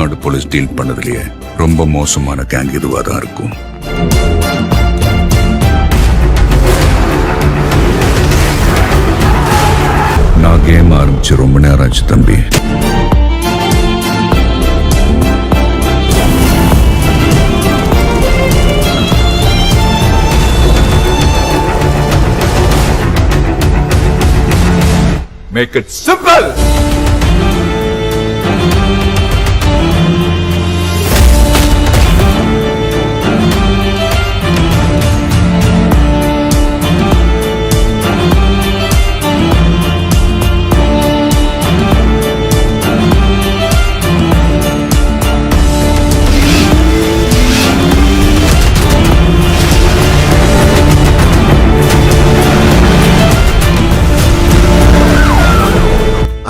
Tamil Nadu police deal பண்ணதுலயே ரொம்ப மோசமான gang இதுவா தான் இருக்கும். நான் கேம் ஆரம்பிச்சு ரொம்ப நேரம் ஆச்சு தம்பி. Make it simple!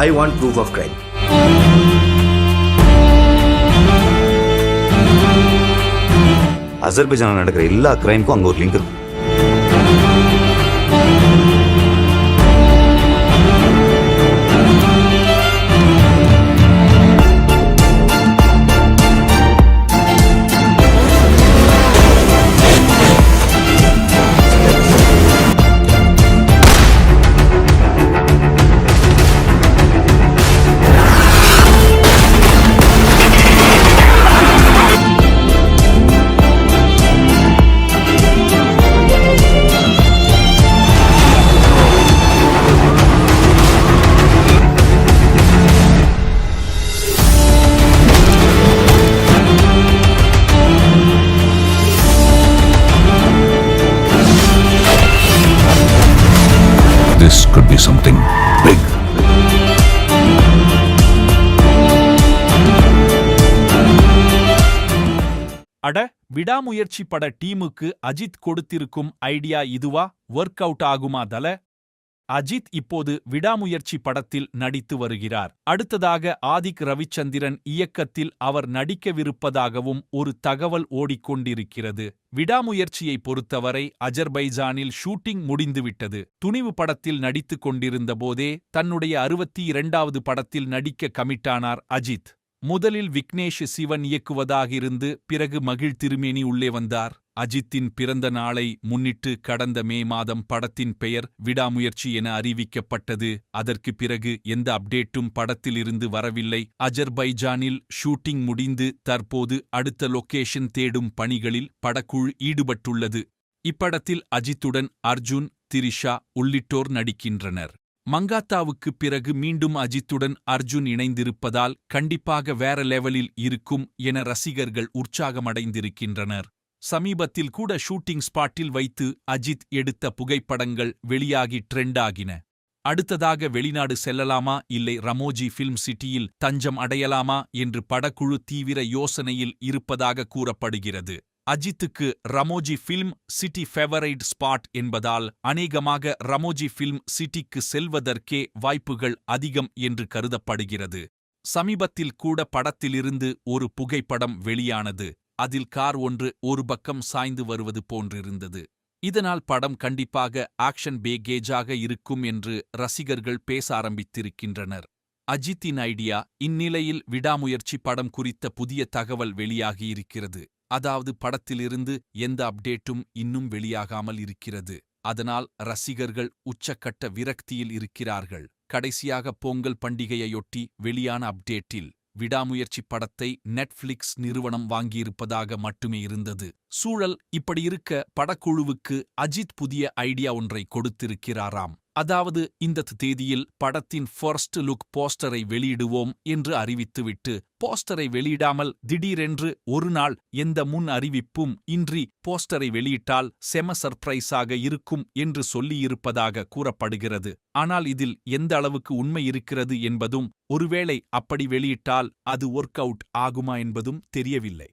I want proof of crime. அசர்பைஜான்ல நடக்கிற எல்லா கிரைமுக்கும் அங்க ஒரு லிங்க் இருக்கு. This could be something big. அட, விடாமுயற்சி பட டீமுக்கு அஜித் கொடுத்திருக்கும் ஐடியா இதுவா? ஒர்க் அவுட் ஆகுமா தல? அஜித் இப்போது விடாமுயற்சி படத்தில் நடித்து வருகிறார். அடுத்ததாக ஆதிக் ரவிச்சந்திரன் இயக்கத்தில் அவர் நடிக்கவிருப்பதாகவும் ஒரு தகவல் ஓடிக்கொண்டிருக்கிறது. விடாமுயற்சியை பொறுத்தவரை அஜர்பைஜானில் ஷூட்டிங் முடிந்துவிட்டது. துணிவு படத்தில் நடித்துக் கொண்டிருந்த போதே தன்னுடைய 62வது படத்தில் நடிக்க கமிட்டானார் அஜித். முதலில் விக்னேஷ் சிவன் இயக்குவதாகிருந்து பிறகு மகிழ் திருமேனி உள்ளே வந்தார். அஜித்தின் பிறந்த நாளை முன்னிட்டு கடந்த மே மாதம் படத்தின் பெயர் விடாமுயற்சி என அறிவிக்கப்பட்டது. அதற்கு பிறகு எந்த அப்டேட்டும் படத்திலிருந்து வரவில்லை. அஜர்பைஜானில் ஷூட்டிங் முடிந்து தற்போது அடுத்த லொகேஷன் தேடும் பணிகளில் படக்குழு ஈடுபட்டுள்ளது. இப்படத்தில் அஜித்துடன் அர்ஜுன், திரிஷா உள்ளிட்டோர் நடிக்கின்றனர். மங்காத்தாவுக்கு பிறகு மீண்டும் அஜித்துடன் அர்ஜுன் இணைந்திருப்பதால் கண்டிப்பாக வேற லெவலில் இருக்கும் என ரசிகர்கள் உற்சாகமடைந்திருக்கின்றனர். சமீபத்தில் கூட ஷூட்டிங் ஸ்பாட்டில் வைத்து அஜித் எடுத்த புகைப்படங்கள் வெளியாகி ட்ரெண்ட் ஆகின. அடுத்ததாக வெளிநாடு செல்லலாமா இல்லை ரமோஜி ஃபில்ம் சிட்டியில் தஞ்சம் அடையலாமா என்று படக்குழு தீவிர யோசனையில் இருப்பதாக கூறப்படுகிறது. அஜித்துக்கு Ramoji film city favourite spot என்பதால் அநேகமாக ரமோஜி ஃபில்ம் சிட்டிக்கு செல்வதற்கே வாய்ப்புகள் அதிகம் என்று கருதப்படுகிறது. சமீபத்தில் கூட படத்திலிருந்து ஒரு புகைப்படம் வெளியானது. அதில் கார் ஒன்று ஒரு பக்கம் சாய்ந்து வருவது போன்றிருந்தது. இதனால் படம் கண்டிப்பாக ஆக்ஷன் பேக்கேஜாக இருக்கும் என்று ரசிகர்கள் பேச ஆரம்பித்திருக்கின்றனர். அஜித்தின் ஐடியா. இந்நிலையில் விடாமுயற்சி படம் குறித்த புதிய தகவல் வெளியாகியிருக்கிறது. அதாவது படத்திலிருந்து எந்த அப்டேட்டும் இன்னும் வெளியாகாமல் இருக்கிறது. அதனால் ரசிகர்கள் உச்சக்கட்ட விரக்தியில் இருக்கிறார்கள். கடைசியாக பொங்கல் பண்டிகையையொட்டி வெளியான அப்டேட்டில் விடாமுயற்சி படத்தை நெட்ஃபிளிக்ஸ் நிறுவனம் வாங்கியிருப்பதாக மட்டுமே இருந்தது. சூழல் இப்படி இருக்க படக்குழுவுக்கு அஜித் புதிய ஐடியா ஒன்றை கொடுத்திருக்கிறாராம். அதாவது இந்த தேதியில் படத்தின் ஃபர்ஸ்ட் லுக் போஸ்டரை வெளியிடுவோம் என்று அறிவித்துவிட்டு போஸ்டரை வெளியிடாமல் திடீரென்று ஒரு நாள் எந்த முன் அறிவிப்பும் இன்றி போஸ்டரை வெளியிட்டால் செம சர்ப்ரைஸாக இருக்கும் என்று சொல்லியிருப்பதாக கூறப்படுகிறது. ஆனால் இதில் எந்த அளவுக்கு உண்மை இருக்கிறது என்பதும், ஒருவேளை அப்படி வெளியிட்டால் அது ஒர்க் அவுட் ஆகுமா என்பதும் தெரியவில்லை.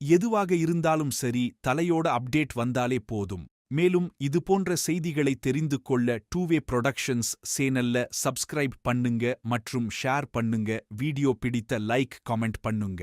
எதுவாக இருந்தாலும் சரி, தலையோட அப்டேட் வந்தாலே போதும். மேலும் இதுபோன்ற செய்திகளை தெரிந்து கொள்ள 2வே புரொடக்ஷன்ஸ் சேனல்ல சப்ஸ்கிரைப் பண்ணுங்க மற்றும் ஷேர் பண்ணுங்க. வீடியோ பிடித்த லைக், கமெண்ட் பண்ணுங்க.